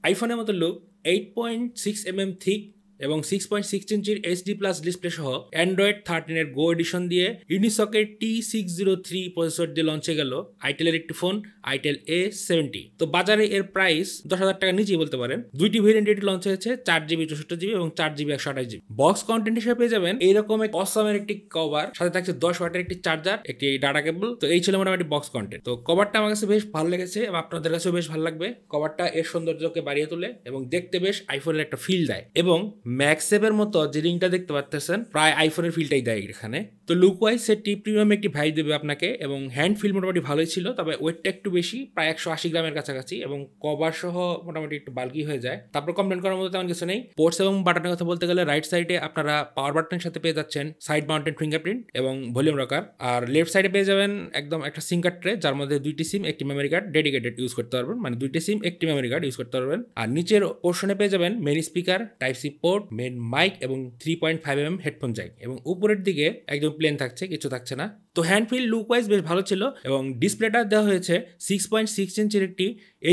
আইফোনের মতো look, 8.6 mm thick এবং 6.6 ইঞ্চির HD+ ডিসপ্লে সহ অ্যান্ড্রয়েড 13 এর গো এডিশন দিয়ে ইউনিসকের T603 প্রসেসর দিয়ে লঞ্চে গেল আইটেলের একটি ফোন itel A70। তো বাজারে এর প্রাইস 10,000 টাকা নিচেই বলতে পারেন। দুইটি ভেরিয়েন্ট এটি লঞ্চ হয়েছে, 4GB 64GB এবং 4GB 128GB। বক্স কন্টেন্ট হিসেবে পেয়ে যাবেন এইরকম এক অসামের একটি কভার, সাথে থাকছে 10 ওয়াটের একটি চার্জার, একটি ডাটা কেবল। তো এই ছিল মোটামুটি বক্স কন্টেন্ট। তো কভারটা আমার কাছে বেশ ভালো লেগেছে এবং আপনাদের কাছেও বেশ ভালো লাগবে। কভারটা এর সৌন্দর্যকে বাড়িয়ে তোলে এবং দেখতে বেশ আইফোনের একটা ফিল দেয়, এবং ম্যাক্সেপের মতো যে রিংটা দেখতে পাচ্ছেন প্রায় আইফোনের ফিলটাই দেয় এখানে। তো লুক ওয়াইজ সেটি প্রিমিয়াম একটি ভাইব দেবে আপনাকে, এবং হ্যান্ড ফিল মোটামুটি ভালোই ছিল, তবে ওয়েটটা একটু বেশি, প্রায় 180 গ্রামের কাছাকাছি, এবং কভার সহ মোটামুটি একটু বাল্কি হয়ে যায়। তারপর কমপ্লেন করার মতো তেমন কিছু নেই। পোর্টস এবং বাটনের কথা বলতে গেলে রাইট সাইডে আপনারা পাওয়ার বাটনের সাথে পেয়ে যাচ্ছেন সাইড মাউন্টেড ফিঙ্গারপ্রিন্ট এবং ভলিউম রকার, আর লেফট সাইডে পেয়ে যাবেন একদম একটা সিম কার্ড ট্রে, যার মধ্যে 2টি সিম, একটি মেমোরি কার্ড ডেডিকেটেড ইউজ করতে পারবেন, মানে 2টি সিম একটি মেমোরি কার্ড ইউজ করতে পারবেন। আর নিচের পোর্শনে পেয়ে যাবেন main speaker, type C port, main mic এবং 3.5mm হেডফোন জ্যাক, এবং উপরের দিকে একদম প্লেন থাকছে, কিছু থাকছে না। তো হ্যান্ড ফিল লুক ওয়াইজ বেশ ভালো ছিল, এবং ডিসপ্লেটা দেওয়া হয়েছে 6.6 ইঞ্চির একটি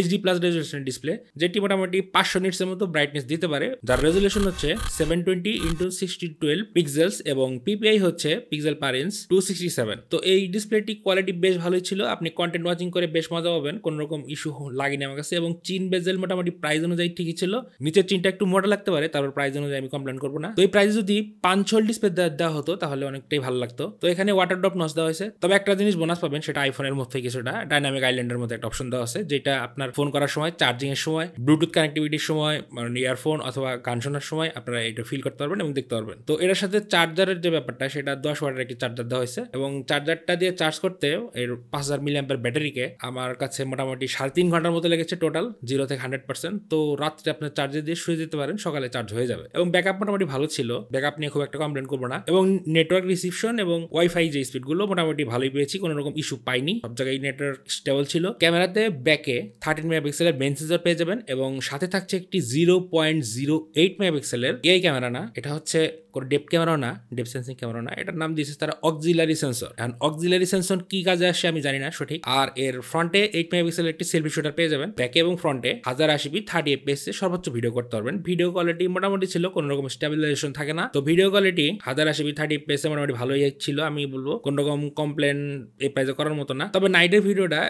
HD+ রেজলিউশন ডিসপ্লে, যেটি মোটামুটি 500 নিটসের মতো ব্রাইটনেস দিতে পারে, যার রেজলিউশন হচ্ছে 720x6012 পিক্সেলস এবং PPI হচ্ছে পিক্সেল পার ইঞ্চ 267। তো এই ডিসপ্লেটি কোয়ালিটি বেশ ভালোই ছিল, আপনি কন্টেন্ট ওয়াচিং করে বেশ মজা পাবেন, কোনো রকম ইস্যু লাগেনি আমার কাছে। এবং চিন বেজেল মোটামুটি প্রাইস অনুযায়ী ঠিকই ছিল, নিচের চিনটা একটু মোটা লাগতে পারে, তারপর প্রাইস অনুযায়ী আমি কমপ্লেন করবো না। তো এই প্রাইস যদি 5 ডিসপ্লে দেওয়া হতো তাহলে অনেকটাই ভালো লাগতো। তো এখানে ওয়াটার ড্রপ নচ দেওয়া হয়েছে, তবে একটা জিনিস বোনাস পাবেন, সেটা আইফোনের মধ্যে কিছুটা ডাইনামিক আইল্যান্ডের মধ্যে একটা অপশন দেওয়া আছে, যেটা আপনার ফোন করার সময়, চার্জিং এর সময়, ব্লুটুথ কানেক্টিভিটির সময়, মানে ইয়ারফোন অথবা গান শোনার সময় আপনারা এটা ফিল করতে পারবেন এবং দেখতে পারবেন। তো এর সাথে চার্জারের যে ব্যাপারটা, সেটা 10 ওয়াটের একটি চার্জার দেওয়া হয়েছে, এবং চার্জারটা দিয়ে চার্জ করতে এর 5000 মিলিঅ্যাম্পিয়ার ব্যাটারিকে আমার কাছে মোটামুটি 3.5 ঘন্টার মতো লেগেছে টোটাল, 0 থেকে 100%। তো রাত্রে আপনার চার্জে দিয়ে শুয়ে যেতে পারেন, সকালে চার্জ হয়ে যাবে। এবং ব্যাকআপ মোটামুটি ভালো ছিল, ব্যাকআপ নিয়ে খুব একটা কমপ্লেন করবো না। এবং নেটওয়ার্ক রিসিপশন এবং ওয়াইফাই যে স্পিডগুলো মোটামুটি ভালোই পেয়েছি, কোনো রকম ইস্যু পাইনি, সব জায়গায় নেটওয়ার্ক স্টেবল ছিল। ক্যামেরাতে ব্যাকে 13 মেগাপিক্সেলের মেইন সেন্সর পেয়ে যাবেন, এবং সাথে থাকছে একটি 0.08 মেগাপিক্সেলের এআই ক্যামেরা না, এটা হচ্ছে কোনো ডেপ ক্যামেরাও না, ডেপ সেন্সিং ক্যামেরা না, এটার নাম দিয়েছে তারা অক্সিলারি সেন্সর। এখন অক্সিলারি সেন্সর কি কাজে আসে আমি জানি না সঠিক। আর এর ফ্রন্টে 8 মেগাপিক্সেলের একটি সেলফি শুটার পেয়ে যাবেন, ব্যাকে এবং ফ্রন্টে 1080p 30fps এ সর্বোচ্চ ভিডিও করতে পারবেন। ভিডিও কোয়ালিটি মোটামুটি ছিল, কোনো রকম স্টেবিলাইজেশন থাকে না। তো ভিডিও কোয়ালিটি 1080p 30fps এ মোটামুটি ভালোই ছিল, আমি বলবো কোনো রকম কমপ্লেন এই প্রাইজে করার মতো না। তবে নাইটের ভিডিওটা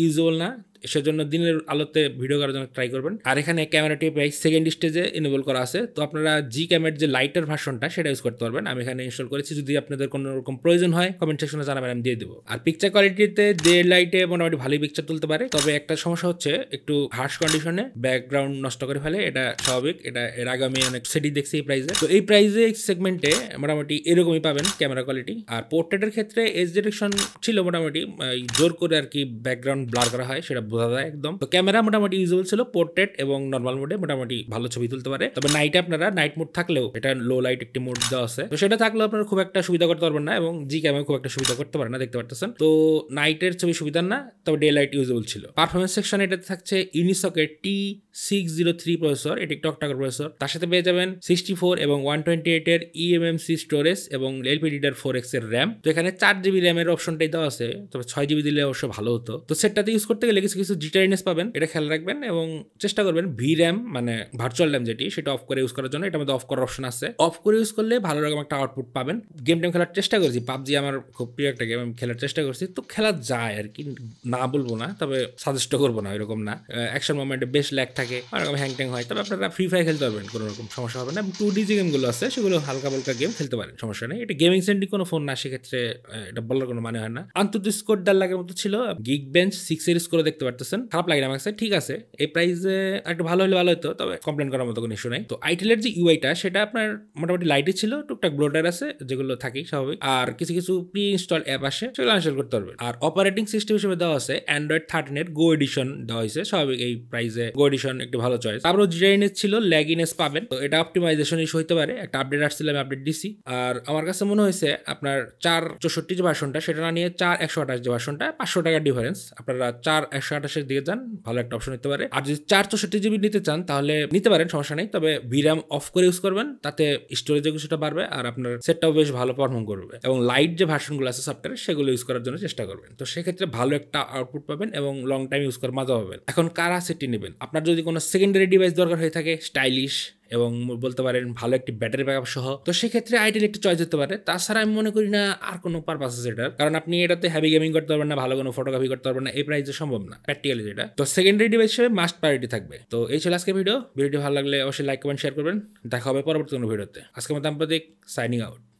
ইউজুয়াল না, সেজন্য দিনের আলোতে ভিডিও করার জন্য ট্রাই করবেন। আর এখানে ক্যামেরাটি প্রায় সেকেন্ড স্টেজে এনেবল করা আছে, তো আপনারা জি ক্যামেরার যে লাইটার ভার্সনটা সেটা ইউজ করতে পারবেন। আমি এখানে ইনস্টল করেছি, যদি আপনাদের কোনো রকম প্রয়োজন হয় কমেন্ট সেকশনে জানাবেন, আমি দিয়ে দেবো। আর পিকচার কোয়ালিটিতে ডে লাইটে মোটামুটি ভালোই পিকচার তুলতে পারে, তবে একটা সমস্যা হচ্ছে একটু হার্শ কন্ডিশনে ব্যাকগ্রাউন্ড নষ্ট করে ফেলে, এটা স্বাভাবিক, এটা এর আগে আমি অনেক সেটি দেখছি এই প্রাইসে। তো এই প্রাইসে সেগমেন্টে মোটামুটি এরকমই পাবেন ক্যামেরা কোয়ালিটি। আর পোর্ট্রেটের ক্ষেত্রে এজ ডিরেকশন ছিল মোটামুটি, জোর করে আর কি ব্যাকগ্রাউন্ড ব্লার করা হয় সেটা বোঝা যায় একদম। তো ক্যামেরা মোটামুটি ইউজুয়াল ছিল, পোর্ট্রেট এবং নর্মাল মোডে মোটামুটি ভালো ছবি তুলতে পারে। তবে নাইটে আপনারা নাইট মোড থাকলেও, এটা লো লাইট একটি মোড দেওয়া আছে, তো সেটা থাকলেও আপনারা খুব একটা সুবিধা করতে পারবেন না, এবং জি ক্যামেরা খুব একটা সুবিধা করতে পারে না, দেখতে পারতেছেন। তো নাইটের ছবি সুবিধা না, তবে ডে লাইট ইউজুয়াল ছিল। পারফরমেন্স সেকশনে এটা থাকছে ইউনিসকের T603 প্রসেসর, এটি একটি অক্টাকোর প্রসেসর, তার সাথে পেয়ে যাবেন 64 এবং 128 এর eMMC স্টোরেজ এবং LPDDR4X এর র্যাম। তো এখানে 4GB র্যামের অপশনটাই দেওয়া আছে, তবে 6GB দিলে অবশ্য ভালো হতো। তো সেটটাতে ইউজ করতে গেলে কিছু কিছু জিটারিনেস পাবেন, এটা খেয়াল রাখবেন, এবং চেষ্টা করবেন VRAM মানে ভার্চুয়াল র্যাম যেটি, সেটা অফ করে ইউজ করার জন্য। এটার মধ্যে অফ করার অপশন আছে, অফ করে ইউজ করলে ভালো রকম একটা আউটপুট পাবেন। গেম টেম খেলার চেষ্টা করছি, পাবজি আমার খুব প্রিয় একটা গেম, আমি খেলার চেষ্টা করছি, তো খেলা যায় আর কি, না বলবো না, তবে সাজেস্ট করবো না, এরকম না। অ্যাকশন মোমেন্টে বেশ ল্যাগ থাকে, এরকম হ্যাং ট্যাং হয়, তবে আপনারা ফ্রি ফায়ার খেলতে পারবেন, কোনো রকম সমস্যা হবে না। 2D যে গেমগুলো আছে সেগুলো হালকা হালকা গেম খেলতে পারেন, সমস্যা নেই। এটা গেমিং সেন্ট্রিক কোনো ফোন না, সেক্ষেত্রে এটা বলার কোনো মানে হয় না। আন্তর্জাতিক স্কোর 1.5 লাখের মতো ছিল, গিগ বেঞ্চ 6 এর স্কোর দেখতে পারতেছেন, খারাপ লাগে না আমার কাছে, ঠিক আছে। এই প্রাইসে একটু ভালো হলে ভালো হতো, তবে কমপ্লেন করার মতো কোনো ইস্যু নাই। তো আইটেলের যে ইউআইটা, সেটা আপনার মোটামুটি লাইটে ছিল, টুকটাক ব্লোটার আছে যেগুলো থাকেই স্বাভাবিক, আর কিছু কিছু প্রি ইনস্টল অ্যাপ আসে, সেগুলো ইনস্টল করতে পারবেন। আর অপারেটিং সিস্টেম হিসেবে দেওয়া আছে অ্যান্ড্রয়েড 13 এর গো এডিশন দেওয়া হয়েছে, স্বাভাবিক এই প্রাইসে গো এডিশন একটি ভালো চয়েস। তারপর জিটারিনেস ছিল, ল্যাগিনেস পাবেন, তো এটা অপটিমাইজেশন ইস্যু হতে পারে, একটা আপডেট আসছিল, আমি আপডেট দিছি। আর আমার কাছে মনে হয়েছে আপনার 464 যে ভার্সনটা, সেটা না নিয়ে 4128 যে ভার্সনটা, 500 টাকার ডিফারেন্স, আপনারা 4128 528 দিকে যান, ভালো একটা অপশন হতে পারে। আর যদি 464 জিবি নিতে চান তাহলে নিতে পারেন, সমস্যা নেই, তবে ভিরাম অফ করে ইউজ করবেন, তাতে স্টোরেজে কিছুটা বাড়বে আর আপনার সেটটাও বেশ ভালো পারফর্ম করবে। এবং লাইট যে ভার্সনগুলো আছে সফটওয়্যার সেগুলো ইউজ করার জন্য চেষ্টা করবেন, তো সেক্ষেত্রে ভালো একটা আউটপুট পাবেন এবং লং টাইম ইউজ করার মজা পাবেন। এখন কারা সেটটি নেবেন? আপনার যদি কোনো সেকেন্ডারি ডিভাইস দরকার হয়ে থাকে, স্টাইলিশ এবং বলতে পারেন ভালো একটি ব্যাটারি ব্যাকআপ সহ, তো সেক্ষেত্রে আইটেল একটি চয়েস হতে পারে। তাছাড়া আমি মনে করি না আর কোনো পারপাস আছে এটার, কারণ আপনি এটাতে হেভি গেমিং করতে পারবেন না, ভালো কোনো ফটোগ্রাফি করতে পারবেন না, এই প্রাইসে সম্ভব না প্র্যাকটিক্যালি যেটা। তো সেকেন্ডারি ডিভাইস হিসেবে মাস্ট প্রায়োরিটি থাকবে। তো এই ছিল আজকে ভিডিওটি ভালো লাগলে অবশ্যই লাইক কমেন্ট শেয়ার করবেন। দেখা হবে পরবর্তী কোনো ভিডিওতে। আজকের মতো সাম্প্রতিক সাইনিং আউট।